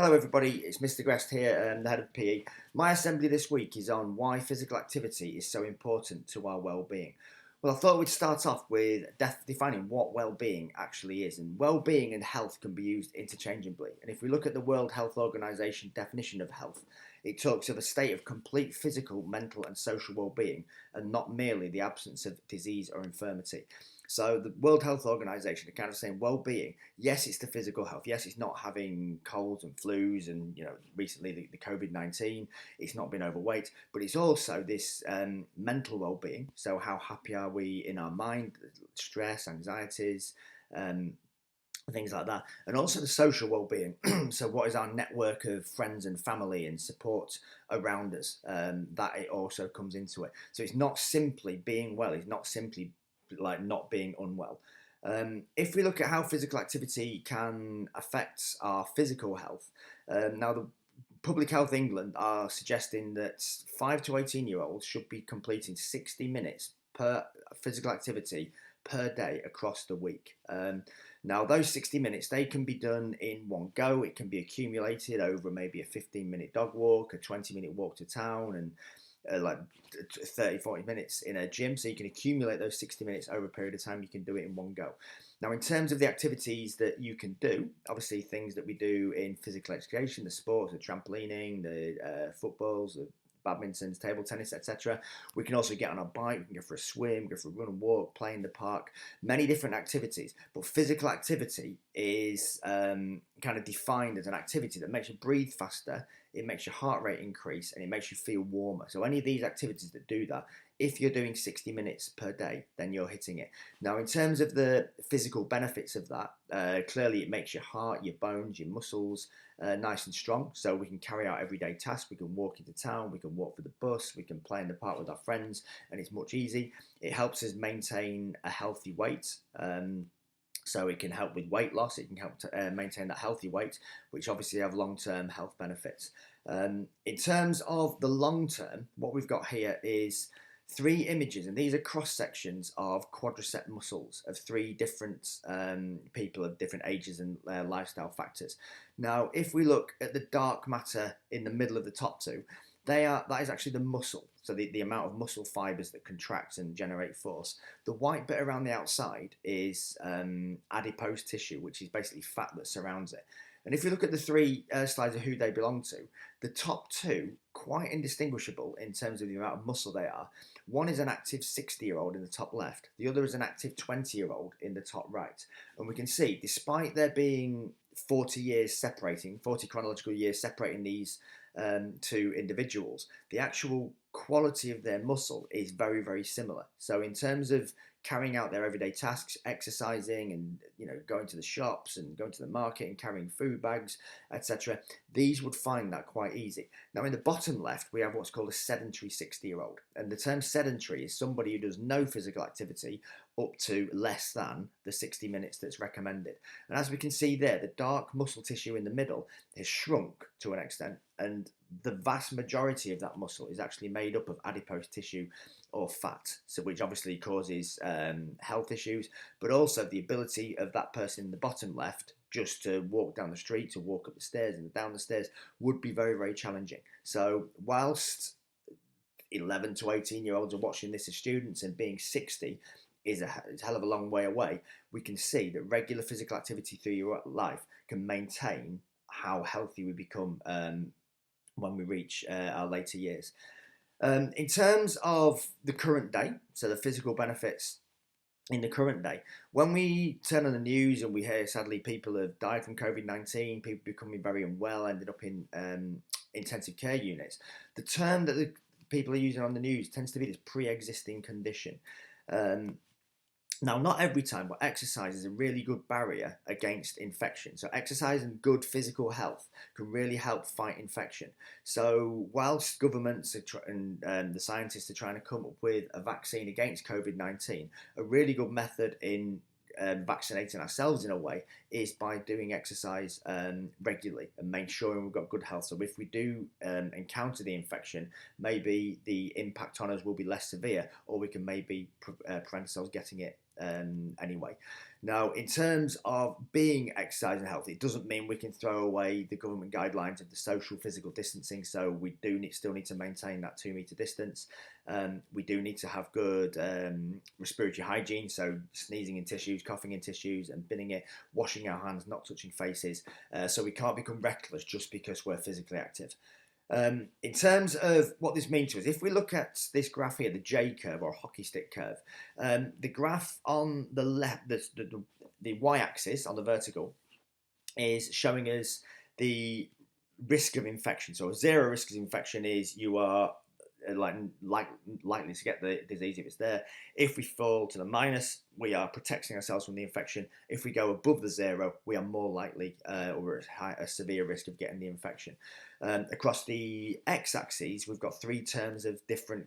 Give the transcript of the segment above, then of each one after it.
Hello everybody, it's Mr. Grest here, the head of PE. My assembly this week is on why physical activity is so important to our well-being. Well, I thought we'd start off with defining what well-being actually is. And well-being and health can be used interchangeably. And if we look at the World Health Organization definition of health, it talks of a state of complete physical, mental and social well-being, and not merely the absence of disease or infirmity. So the World Health Organization are kind of saying well-being, yes, it's the physical health. Yes, it's not having colds and flus and, recently the COVID-19. It's not being overweight, but it's also this mental well-being. So how happy are we in our mind, stress, anxieties, um, things like that, and also the social well-being. So what is our network of friends and family and support around us, that it also comes into it. So it's not simply being well, it's not simply like not being unwell. If we look at how physical activity can affect our physical health, now the Public Health England are suggesting that 5 to 18-year-olds should be completing 60 minutes per physical activity per day across the week. Now, those 60 minutes, they can be done in one go. It can be accumulated over maybe a 15-minute dog walk, a 20-minute walk to town, and like 30, 40 minutes in a gym. So you can accumulate those 60 minutes over a period of time. You can do it in one go. Now, in terms of the activities that you can do, obviously things that we do in physical education, the sports, the trampolining, the footballs, the badmintons, table tennis, etc. We can also get on our bike, we can go for a swim, go for a run and walk, play in the park, many different activities. But physical activity is kind of defined as an activity that makes you breathe faster, it makes your heart rate increase, and it makes you feel warmer. So any of these activities that do that, if you're doing 60 minutes per day, then you're hitting it. Now, in terms of the physical benefits of that, clearly it makes your heart, your bones, your muscles nice and strong, so we can carry out everyday tasks. We can walk into town, we can walk for the bus, we can play in the park with our friends, and it's much easy. It helps us maintain a healthy weight. So it can help with weight loss, it can help to maintain that healthy weight, which obviously have long-term health benefits. In terms of the long-term, what we've got here is 3 images, and these are cross-sections of quadricep muscles of 3 different people of different ages and lifestyle factors. Now, if we look at the dark matter in the middle of the top 2, that is actually the muscle, so the amount of muscle fibers that contract and generate force. The white bit around the outside is adipose tissue, which is basically fat that surrounds it. And if you look at the 3 slides of who they belong to, the top 2, quite indistinguishable in terms of the amount of muscle they are. One is an active 60-year-old in the top left, the other is an active 20-year-old in the top right. And we can see, despite there being 40 chronological years separating these 2 individuals, the actual quality of their muscle is very, very similar. So in terms of carrying out their everyday tasks, exercising and going to the shops and going to the market and carrying food bags, etc., these would find that quite easy. Now in the bottom left we have what's called a sedentary 60-year-old, and the term sedentary is somebody who does no physical activity up to less than the 60 minutes that's recommended. And as we can see there, the dark muscle tissue in the middle has shrunk to an extent, and the vast majority of that muscle is actually made up of adipose tissue or fat, so which obviously causes health issues, but also the ability of that person in the bottom left just to walk down the street, to walk up the stairs and down the stairs would be very, very challenging. So whilst 11 to 18-year-olds are watching this as students and being 60 is a hell of a long way away, we can see that regular physical activity through your life can maintain how healthy we become when we reach our later years. In terms of the current day, so the physical benefits in the current day, when we turn on the news and we hear sadly people have died from COVID-19, people becoming very unwell, ended up in intensive care units, the term that the people are using on the news tends to be this pre-existing condition. Now, not every time, but exercise is a really good barrier against infection. So exercise and good physical health can really help fight infection. So whilst governments and the scientists are trying to come up with a vaccine against COVID-19, a really good method in vaccinating ourselves in a way is by doing exercise regularly and making sure we've got good health. So if we do encounter the infection, maybe the impact on us will be less severe, or we can maybe prevent ourselves getting it anyway. Now, in terms of being exercise and healthy, it doesn't mean we can throw away the government guidelines of the social physical distancing. So we still need to maintain that 2 metre distance. We do need to have good respiratory hygiene, so sneezing in tissues, coughing in tissues, and binning it, washing our hands, not touching faces. So we can't become reckless just because we're physically active. In terms of what this means to us, if we look at this graph here, the J curve or hockey stick curve, the graph on the left, the y-axis on the vertical, is showing us the risk of infection. So zero risk of infection is you are likely to get the disease if it's there. If we fall to the minus, we are protecting ourselves from the infection. If we go above the zero, we are more likely or at a severe risk of getting the infection. Across the x-axis, we've got three terms of different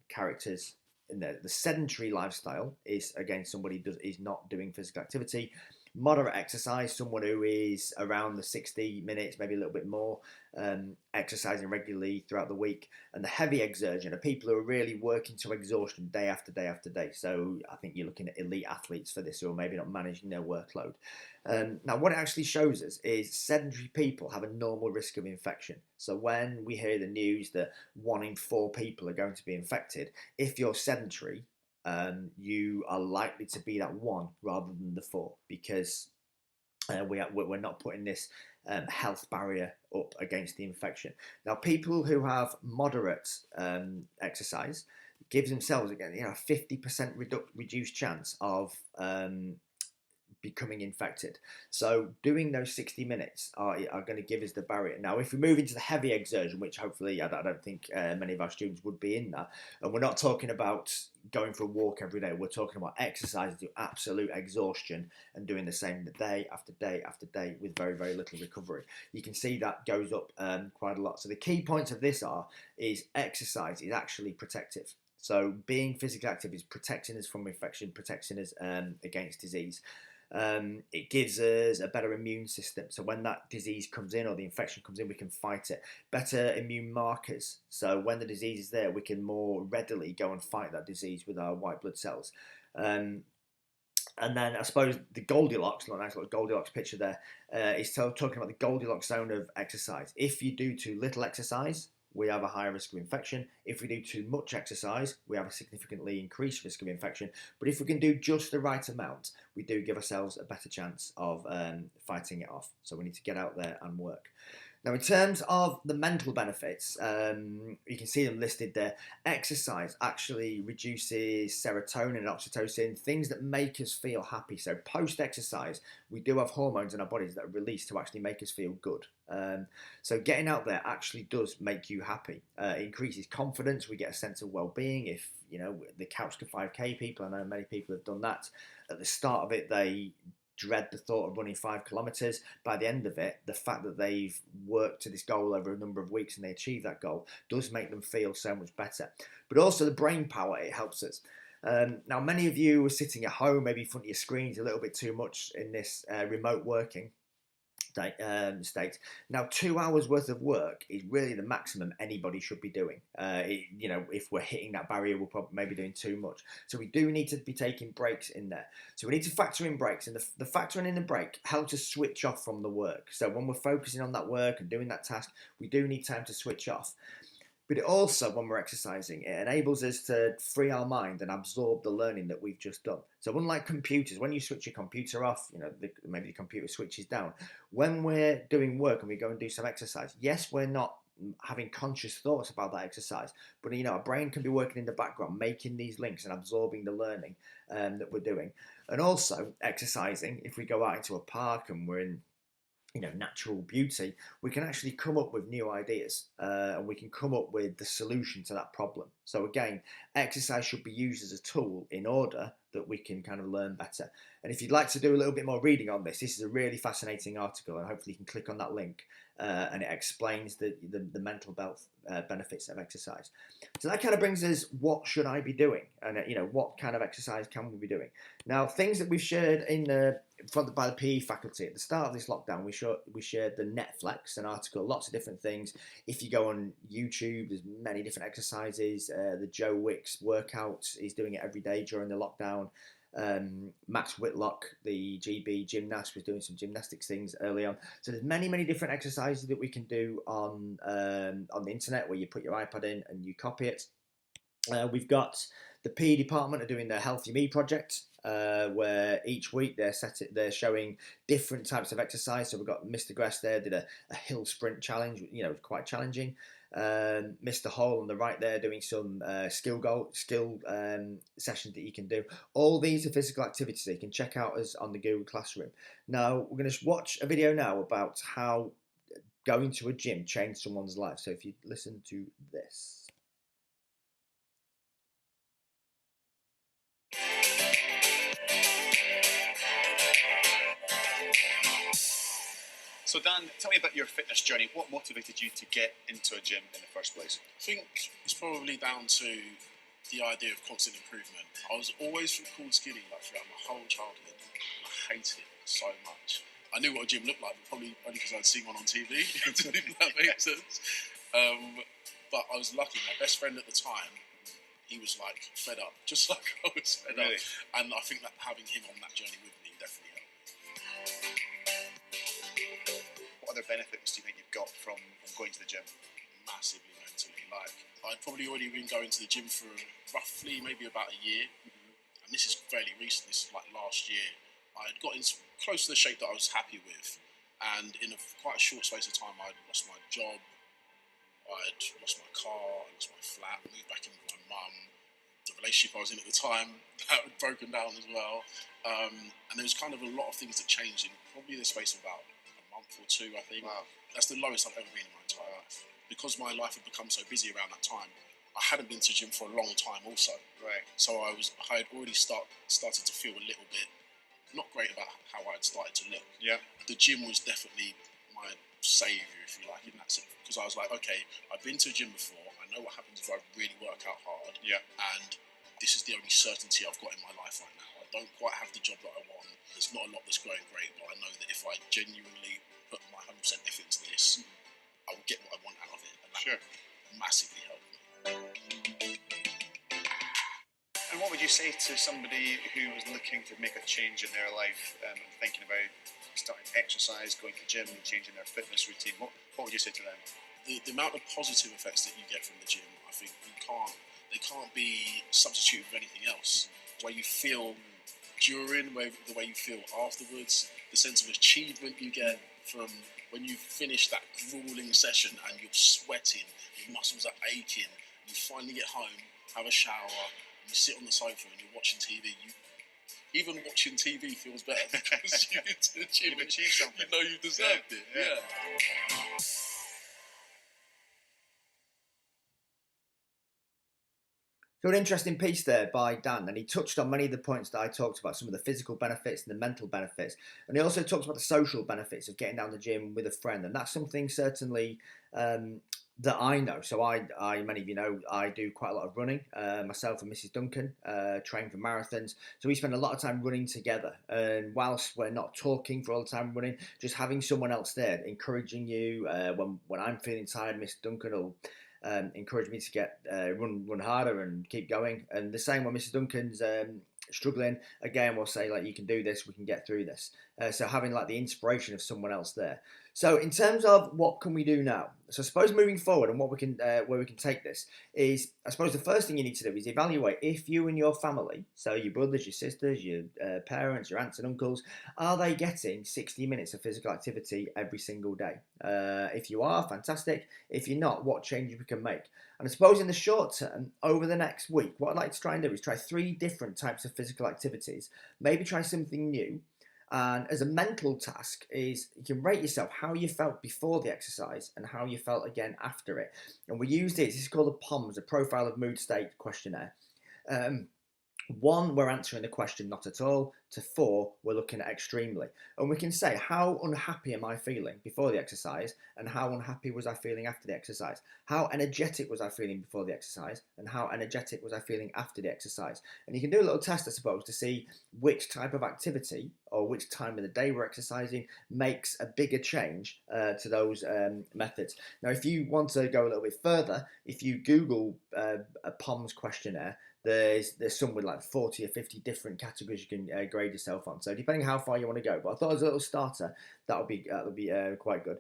characters in there. The sedentary lifestyle is, again, somebody is not doing physical activity. Moderate exercise, someone who is around the 60 minutes, maybe a little bit more, exercising regularly throughout the week. And the heavy exertion are people who are really working to exhaustion day after day after day. So I think you're looking at elite athletes for this, who are maybe not managing their workload. Now, what it actually shows us is sedentary people have a normal risk of infection. So when we hear the news that 1 in 4 people are going to be infected, if you're sedentary, you are likely to be that 1 rather than the 4, because we're not putting this health barrier up against the infection. Now, people who have moderate exercise gives themselves, again, a 50% reduced chance of becoming infected. So doing those 60 minutes are going to give us the barrier. Now, if we move into the heavy exertion, which hopefully I don't think many of our students would be in that, and we're not talking about going for a walk every day, we're talking about exercise to absolute exhaustion and doing the same day after day after day with very, very little recovery. You can see that goes up quite a lot. So the key points of this is exercise is actually protective. So being physically active is protecting us from infection, protecting us against disease. It gives us a better immune system. So when that disease comes in or the infection comes in, we can fight it. Better immune markers. So when the disease is there, we can more readily go and fight that disease with our white blood cells. And then I suppose the Goldilocks, a nice little Goldilocks picture there, is talking about the Goldilocks zone of exercise. If you do too little exercise, we have a higher risk of infection. If we do too much exercise, we have a significantly increased risk of infection. But if we can do just the right amount, we do give ourselves a better chance of fighting it off. So we need to get out there and work. Now, in terms of the mental benefits, you can see them listed there. Exercise actually reduces serotonin and oxytocin, things that make us feel happy. So post-exercise, we do have hormones in our bodies that are released to actually make us feel good. So getting out there actually does make you happy. It increases confidence. We get a sense of well-being. If, the Couch to 5K people, I know many people have done that. At the start of it, they dread the thought of running 5 kilometres. By the end of it, the fact that they've worked to this goal over a number of weeks and they achieve that goal does make them feel so much better. But also the brain power, it helps us. Now, many of you are sitting at home, maybe in front of your screens a little bit too much in this remote working state. Now, 2 hours worth of work is really the maximum anybody should be doing. If we're hitting that barrier, we're probably maybe doing too much. So we do need to be taking breaks in there. So we need to factor in breaks, and the factoring in the break helps us switch off from the work. So when we're focusing on that work and doing that task, we do need time to switch off. But it also, when we're exercising, it enables us to free our mind and absorb the learning that we've just done. So unlike computers, when you switch your computer off, maybe the computer switches down. When we're doing work and we go and do some exercise, yes, we're not having conscious thoughts about that exercise, but our brain can be working in the background, making these links and absorbing the learning that we're doing. And also exercising, if we go out into a park and we're in natural beauty, we can actually come up with new ideas and we can come up with the solution to that problem. So again, exercise should be used as a tool in order that we can kind of learn better. And if you'd like to do a little bit more reading on this is a really fascinating article, and hopefully you can click on that link and it explains the mental health benefits of exercise. So that kind of brings us, what should I be doing? And what kind of exercise can we be doing? Now, things that we've shared by the PE faculty at the start of this lockdown, we shared the Netflex, an article, lots of different things. If you go on YouTube, there's many different exercises. The Joe Wicks workout, he's doing it every day during the lockdown. Max Whitlock, the GB gymnast, was doing some gymnastics things early on. So there's many different exercises that we can do on the internet, where you put your iPad in and you copy it. We've got the PE department are doing their Healthy Me project, where each week they're showing different types of exercise. So we've got Mr. Grass there did a hill sprint challenge, quite challenging. Mr. Hall on the right there doing some skill sessions that you can do. All these are physical activities that you can check out as on the Google Classroom. Now we're going to watch a video now about how going to a gym changed someone's life. So if you listen to this. So Dan, tell me about your fitness journey. What motivated you to get into a gym in the first place? I think it's probably down to the idea of constant improvement. I was always called skinny throughout my whole childhood, and I hated it so much. I knew what a gym looked like, but probably only because I'd seen one on TV, if that makes sense. But I was lucky. My best friend at the time, he was fed up, just like I was fed up. And I think that having him on that journey with me definitely helped. What other benefits do you think you've got from going to the gym? Massively mentally. I'd probably already been going to the gym for roughly maybe about a year. And this is fairly recent. This is last year. I had got into close to the shape that I was happy with. And in quite a short space of time, I'd lost my job, I'd lost my car, I lost my flat, moved back in with my mum. The relationship I was in at the time, that had broken down as well. And there was kind of a lot of things that changed in probably the space of about a month or two, I think. Wow. That's the lowest I've ever been in my entire life. Because my life had become so busy around that time, I hadn't been to the gym for a long time also. Right. So I had already started to feel a little bit not great about how I had started to look. Yeah. The gym was definitely my saviour, if you like, in that sense. Because I was like, okay, I've been to a gym before, I know what happens if I really work out hard. Yeah. And this is the only certainty I've got in my life right now. I don't quite have the job that I want. There's not a lot that's going great, but I know that if I genuinely put my 100% effort into this, I will get what I want out of it. And that massively helped me. And what would you say to somebody who was looking to make a change in their life, thinking about starting exercise, going to the gym, changing their fitness routine? What would you say to them? The amount of positive effects that you get from the gym, I think they can't be substituted with anything else. The way you feel during, the way you feel afterwards, the sense of achievement you get from when you finish that grueling session and you're sweating, your muscles are aching, you finally get home, have a shower, and you sit on the sofa and you're watching TV. Even watching TV feels better because you get to the gym. You've achieved something. You know you deserved it. Yeah. So an interesting piece there by Dan, and he touched on many of the points that I talked about, some of the physical benefits and the mental benefits, and he also talks about the social benefits of getting down the gym with a friend, and that's something certainly that I know. So many of you know, I do quite a lot of running. Myself and Mrs. Duncan train for marathons, so we spend a lot of time running together. And whilst we're not talking for all the time running, just having someone else there encouraging you. When I'm feeling tired, Mrs. Duncan will encourage me to get run harder and keep going. And the same when Mrs. Duncan's struggling, again we'll say you can do this, we can get through this. So having the inspiration of someone else there. So in terms of what can we do now, so I suppose moving forward and what we can where we can take this is, I suppose the first thing you need to do is evaluate if you and your family, so your brothers, your sisters, your parents, your aunts and uncles, are they getting 60 minutes of physical activity every single day? If you are, fantastic. If you're not, what changes we can make? And I suppose in the short term, over the next week, what I'd like to try and do is try 3 different types of physical activities, maybe try something new. And as a mental task is you can rate yourself how you felt before the exercise and how you felt again after it. And we use this is called the POMS, a Profile of Mood State questionnaire. 1, we're answering the question not at all, to 4, we're looking at extremely. And we can say, how unhappy am I feeling before the exercise, and how unhappy was I feeling after the exercise? How energetic was I feeling before the exercise, and how energetic was I feeling after the exercise? And you can do a little test, I suppose, to see which type of activity or which time of the day we're exercising makes a bigger change to those methods. Now, if you want to go a little bit further, if you Google a POMS questionnaire, there's some with like 40 or 50 different categories you can grade yourself on. So depending how far you want to go, but I thought as a little starter that would be quite good.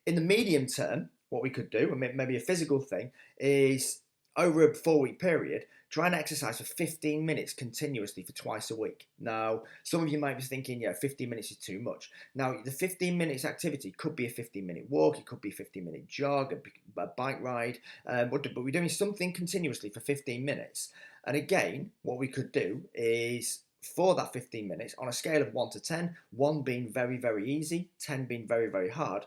In the medium term, what we could do, and maybe a physical thing, is over a 4-week period, try and exercise for 15 minutes continuously for twice a week. Now, some of you might be thinking, yeah, 15 minutes is too much. Now, the 15 minutes activity could be a 15-minute walk, it could be a 15-minute jog, a bike ride, but we're doing something continuously for 15 minutes. And again, what we could do is, for that 15 minutes, on a scale of 1 to 10, 1 being very, very easy, 10 being very, very hard,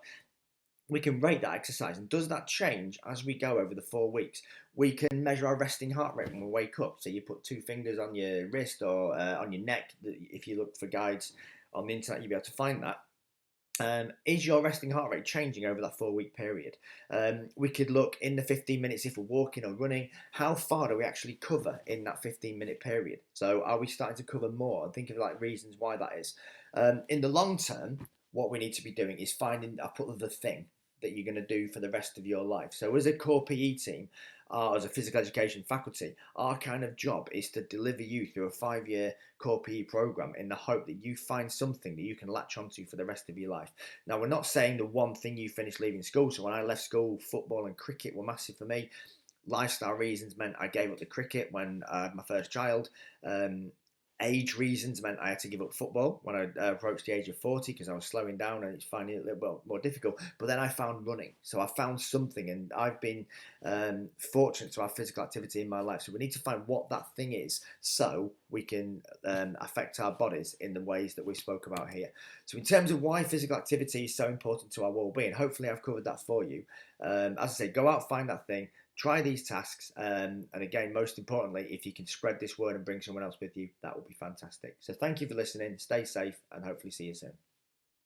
we can rate that exercise. And does that change as we go over the 4 weeks? We can measure our resting heart rate when we wake up. So you put 2 fingers on your wrist or on your neck. If you look for guides on the internet, you'll be able to find that. Is your resting heart rate changing over that 4-week period? We could look in the 15 minutes if we're walking or running, how far do we actually cover in that 15-minute period? So are we starting to cover more? And think of like reasons why that is. In the long term, what we need to be doing is finding, I put the thing that you're going to do for the rest of your life. So as a core PE team, as a physical education faculty, our kind of job is to deliver you through a 5-year core PE program in the hope that you find something that you can latch onto for the rest of your life. Now, we're not saying the one thing you finish leaving school. So when I left school, football and cricket were massive for me. Lifestyle reasons meant I gave up the cricket when I had my first child. Age reasons meant I had to give up football when I approached the age of 40 because I was slowing down and it's finding it a little bit more difficult. But then I found running. So I found something, and I've been fortunate to have physical activity in my life. So we need to find what that thing is so we can affect our bodies in the ways that we spoke about here. So in terms of why physical activity is so important to our well-being, hopefully I've covered that for you. As I say, go out, find that thing. Try these tasks, and again, most importantly, if you can spread this word and bring someone else with you, that would be fantastic. So thank you for listening, stay safe, and hopefully see you soon.